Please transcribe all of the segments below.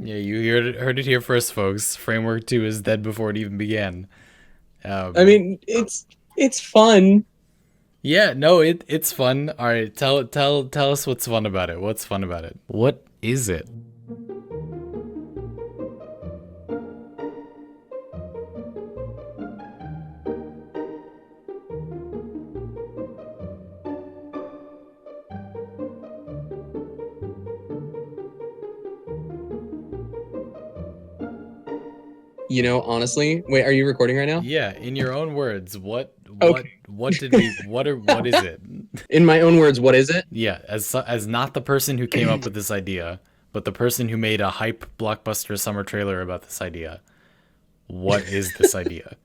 Yeah, you heard it here first, folks. Framework 2 is dead before it even began. I Um, mean, it's fun. yeah, no, it's fun. All right, tell us what's fun about it. What's fun about it? What is it? Honestly, wait, are you recording right now? Yeah, in your own words, Okay. what is it? In my own words, what is it? Yeah, as not the person who came up with this idea, but the person who made a hype blockbuster summer trailer about this idea. What is this idea?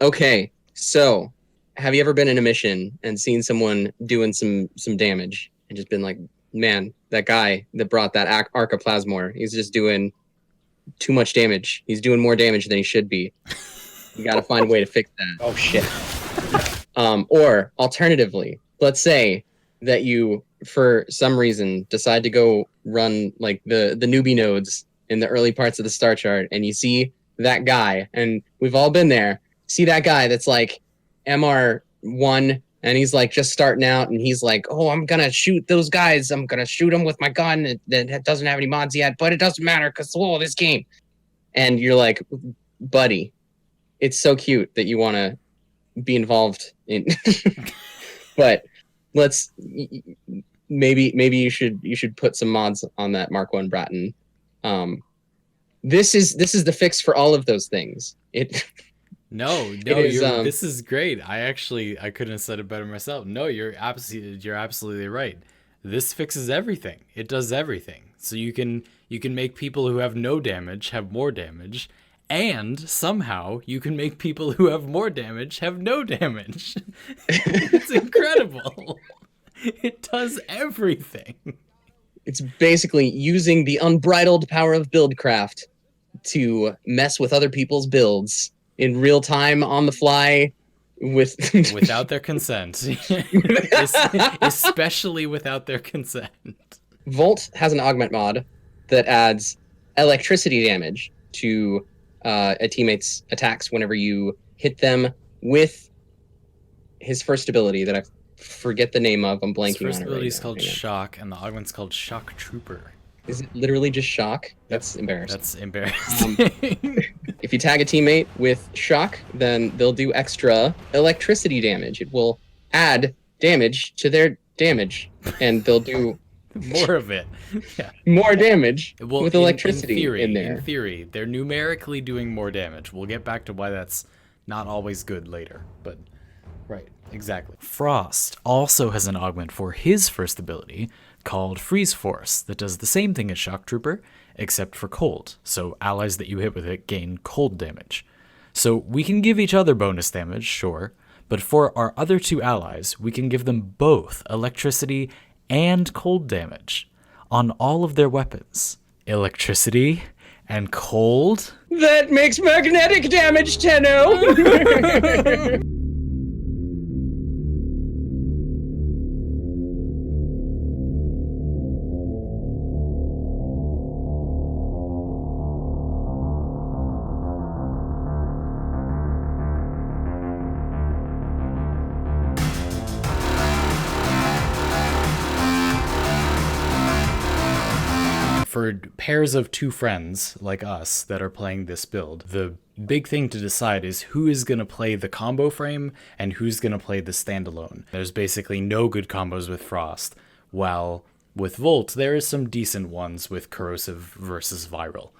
Okay, so have you ever been in a mission and seen someone doing some damage and just been like, man, that guy that brought that arc of plasmor, he's just doing too much damage. He's doing more damage than he should be. You got to find a way to fix that. Oh shit. Or alternatively, let's say that you, for some reason, decide to go run like the newbie nodes in the early parts of the star chart, and you see that guy, and we've all been there. See that guy that's like MR1, and he's like just starting out, and he's like, "Oh, I'm gonna shoot those guys. I'm gonna shoot them with my gun that doesn't have any mods yet, but it doesn't matter because this game." And you're like, "Buddy, it's so cute that you want to be involved in but let's maybe you should put some mods on that Mark 1 Bratton. This is the fix for all of those things. No, It no, is this is great. I couldn't have said it better myself. No, you're absolutely right. This fixes everything. It does everything. So you can make people who have no damage have more damage, and somehow you can make people who have more damage have no damage. It's incredible. It does everything. it's basically using the unbridled power of buildcraft to mess with other people's builds in real time on the fly with Without their consent. Especially without their consent. Volt has an augment mod that adds electricity damage to a teammate's attacks whenever you hit them with his first ability that I forget the name of. I'm His blanking first on it ability right is now. called Hang on. Shock, and the augment's called Shock Trooper. Is it literally just shock? That's embarrassing. That's embarrassing. If you tag a teammate with shock, then they'll do extra electricity damage. It will add damage to their damage, and they'll do More of it. Yeah. more damage Well, with electricity in theory, in there. in theory, they're numerically doing more damage. We'll get back to why that's not always good later, but right, exactly. Frost also has an augment for his first ability called Freeze Force that does the same thing as Shock Trooper, except for cold. So allies that you hit with it gain cold damage. So we can give each other bonus damage, sure, but for our other two allies, we can give them both electricity and cold damage on all of their weapons. Electricity and cold? That makes magnetic damage, Tenno! For pairs of two friends like us that are playing this build, the big thing to decide is who is going to play the combo frame and who's going to play the standalone. There's basically no good combos with Frost, while with Volt, there is some decent ones with corrosive versus viral.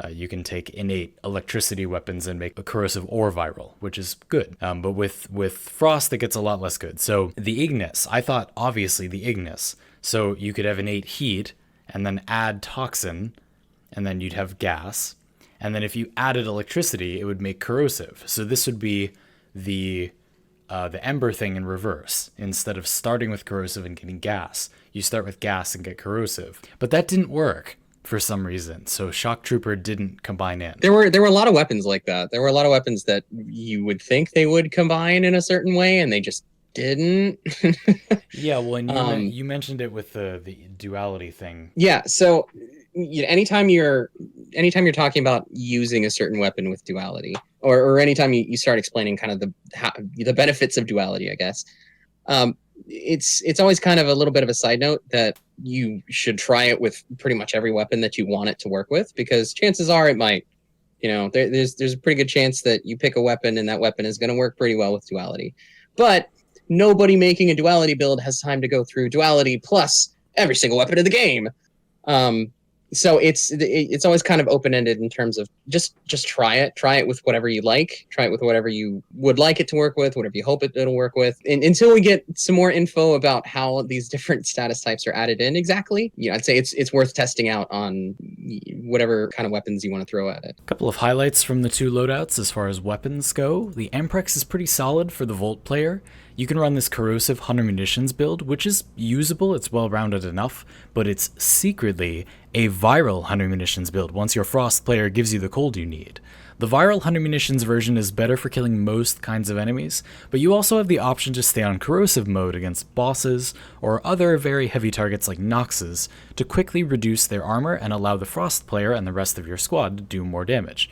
You can take innate electricity weapons and make a corrosive or viral, which is good. But with Frost, it gets a lot less good. So the Ignis, I thought obviously the Ignis. So you could have innate heat and then add toxin, and then you'd have gas. And then if you added electricity, it would make corrosive. So this would be the ember thing in reverse. Instead of starting with corrosive and getting gas, you start with gas and get corrosive. But that didn't work for some reason. So Shock Trooper didn't combine in. There were a lot of weapons like that. There were a lot of weapons that you would think they would combine in a certain way, and they just didn't. Yeah, well, and um, you mentioned it with the duality thing. yeah. So, anytime you're talking about using a certain weapon with duality, or anytime you start explaining kind of the benefits of duality, I guess, um, it's always kind of a little bit of a side note that you should try it with pretty much every weapon that you want it to work with, because chances are it might. There's a pretty good chance that you pick a weapon and that weapon is going to work pretty well with duality. But nobody making a duality build has time to go through duality plus every single weapon in the game. Um, so it's always kind of open-ended in terms of just try it with whatever you like, try it with whatever you would like it to work with, whatever you hope it'll work with, and until we get some more info about how these different status types are added in exactly. I'd say it's worth testing out on whatever kind of weapons you want to throw at it. A couple of highlights from the two loadouts as far as weapons go. The AMPREX is pretty solid for the Volt player. You can run this corrosive hunter munitions build, which is usable, it's well-rounded enough, but it's secretly a viral hunter munitions build once your Frost player gives you the cold you need. The viral hunter munitions version is better for killing most kinds of enemies, but you also have the option to stay on corrosive mode against bosses or other very heavy targets like Noxes to quickly reduce their armor and allow the Frost player and the rest of your squad to do more damage.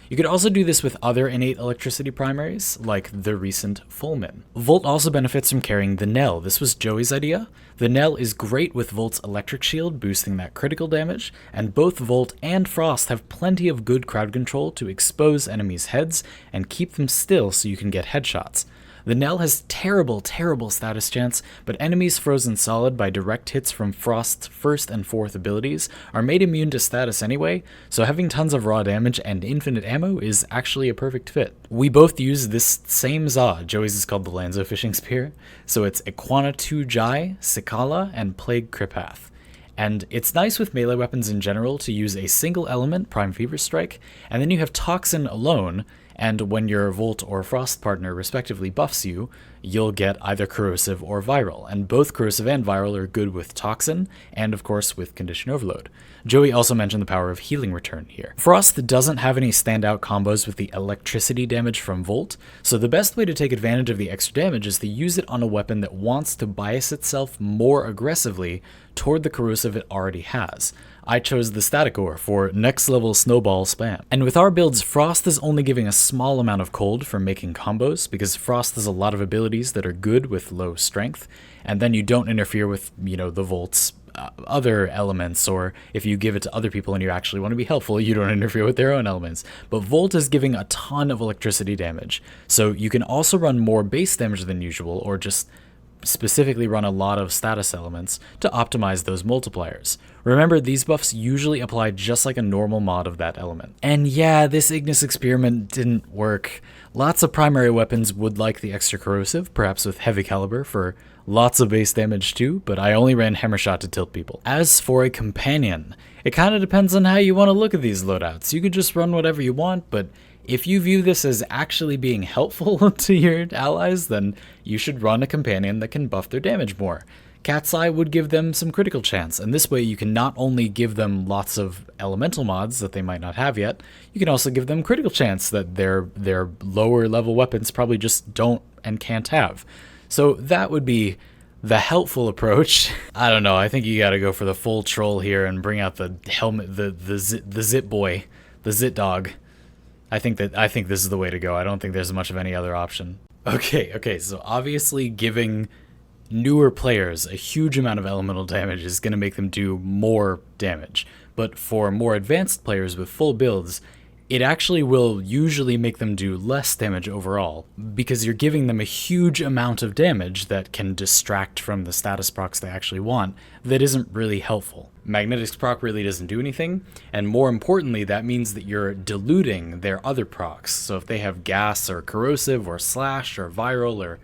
You could also do this with other innate electricity primaries, like the recent Fulmin. Volt also benefits from carrying the Knell. This was Joey's idea. The Knell is great with Volt's electric shield, boosting that critical damage, and both Volt and Frost have plenty of good crowd control to expose enemies' heads and keep them still so you can get headshots. The Knell has terrible status chance, but enemies frozen solid by direct hits from Frost's first and fourth abilities are made immune to status anyway, so having tons of raw damage and infinite ammo is actually a perfect fit. We both use this same Za. Joey's is called the Lanzo Fishing Spear, so it's Equana 2 Jai, Cicala, and Plague Kripath. And it's nice with melee weapons in general to use a single element, Prime Fever Strike, and then you have Toxin alone, and when your Volt or Frost partner respectively buffs you, you'll get either Corrosive or Viral, and both Corrosive and Viral are good with Toxin, and of course with Condition Overload. Joey also mentioned the power of Healing Return here. Frost doesn't have any standout combos with the electricity damage from Volt, so the best way to take advantage of the extra damage is to use it on a weapon that wants to bias itself more aggressively toward the corrosive it already has. I chose the STATICOR for next level snowball spam. And with our builds, Frost is only giving a small amount of cold for making combos, because Frost has a lot of abilities that are good with low strength, and then you don't interfere with, the Volt's other elements, or if you give it to other people and you actually want to be helpful, you don't interfere with their own elements. But Volt is giving a ton of electricity damage, so you can also run more base damage than usual, or just specifically run a lot of status elements to optimize those multipliers. Remember, these buffs usually apply just like a normal mod of that element. And yeah, this Ignis experiment didn't work. Lots of primary weapons would like the extra corrosive, perhaps with heavy caliber for lots of base damage too, but I only ran hammer shot to tilt people. As for a companion, it kind of depends on how you want to look at these loadouts. You could just run whatever you want, but if you view this as actually being helpful to your allies, then you should run a companion that can buff their damage more. Cat's Eye would give them some critical chance, and this way you can not only give them lots of elemental mods that they might not have yet, you can also give them critical chance that their lower level weapons probably just don't and can't have. So that would be the helpful approach. I don't know, I think you gotta go for the full troll here and bring out the helmet, the zit boy, the zit dog. I think this is the way to go. I don't think there's much of any other option. Okay, so obviously giving newer players a huge amount of elemental damage is going to make them do more damage. But for more advanced players with full builds, it actually will usually make them do less damage overall, because you're giving them a huge amount of damage that can distract from the status procs they actually want that isn't really helpful. Magnetic's proc really doesn't do anything, and more importantly, that means that you're diluting their other procs. So if they have gas or corrosive or slash or viral or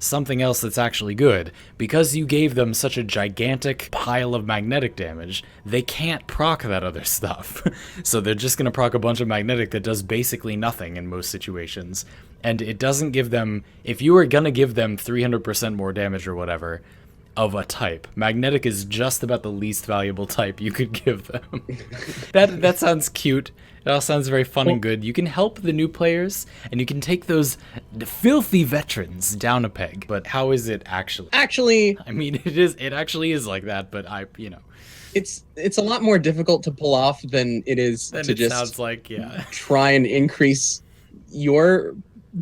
something else that's actually good, because you gave them such a gigantic pile of magnetic damage, they can't proc that other stuff. So they're just going to proc a bunch of magnetic that does basically nothing in most situations. And it doesn't give them, if you were going to give them 300% more damage or whatever of a type, magnetic is just about the least valuable type you could give them. That sounds cute. That all sounds very fun and good. You can help the new players, and you can take those filthy veterans down a peg. But how is it actually? Actually, I mean, it actually is like that, but it's a lot more difficult to pull off than it is then to it just sounds like, yeah. try and increase your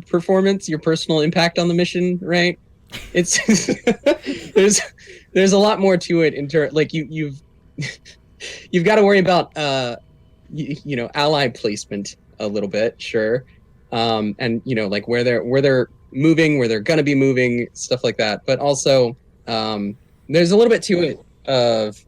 performance, your personal impact on the mission, right? It's there's a lot more to it like you've got to worry about ally placement a little bit, sure, and like where they're moving, where they're gonna be moving, stuff like that. But also there's a little bit to it of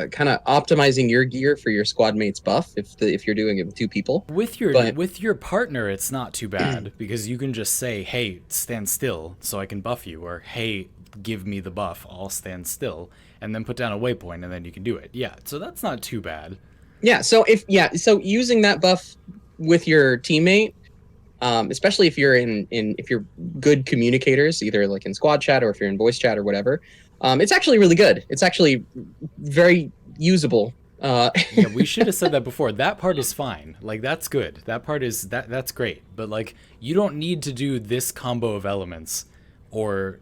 kind of optimizing your gear for your squad mate's buff if you're doing it with two people. With your partner, it's not too bad because you can just say, "Hey, stand still, so I can buff you," or "Hey, give me the buff, I'll stand still," and then put down a waypoint, and then you can do it. Yeah, so that's not too bad. Yeah. So using that buff with your teammate, especially if you're if you're good communicators, either like in squad chat or if you're in voice chat or whatever. It's actually really good. It's actually very usable. Yeah, we should have said that before. That part is fine. Like, that's good. That part is that's great. But like, you don't need to do this combo of elements or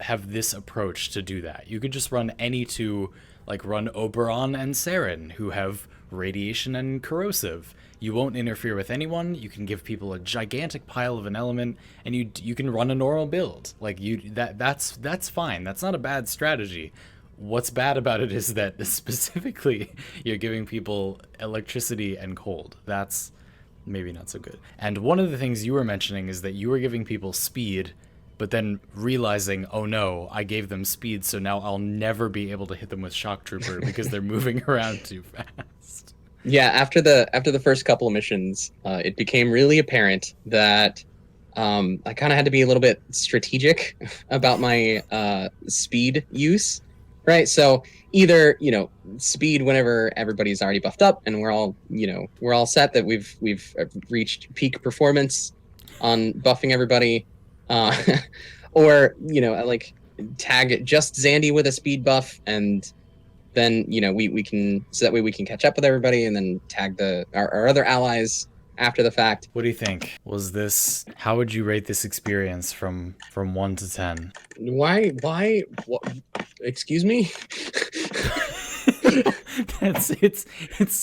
have this approach to do that. You could just run any two, like run Oberon and Saren, who have radiation and corrosive. You won't interfere with anyone. You can give people a gigantic pile of an element, and you can run a normal build. Like that's fine. That's not a bad strategy. What's bad about it is that specifically you're giving people electricity and cold. That's maybe not so good. And one of the things you were mentioning is that you were giving people speed, but then realizing, oh no, I gave them speed, so now I'll never be able to hit them with Shock Trooper because they're moving around too fast. Yeah, after the first couple of missions, it became really apparent that I kind of had to be a little bit strategic about my speed use, right? So either speed whenever everybody's already buffed up and we're all set, that we've reached peak performance on buffing everybody, or like tag just Xandy with a speed buff, and then we can, so that way we can catch up with everybody and then tag our other allies after the fact. What do you think? How would you rate this experience from 1 to 10? Why what, excuse me? It's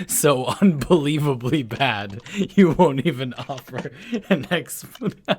so unbelievably bad. You won't even offer an explanation.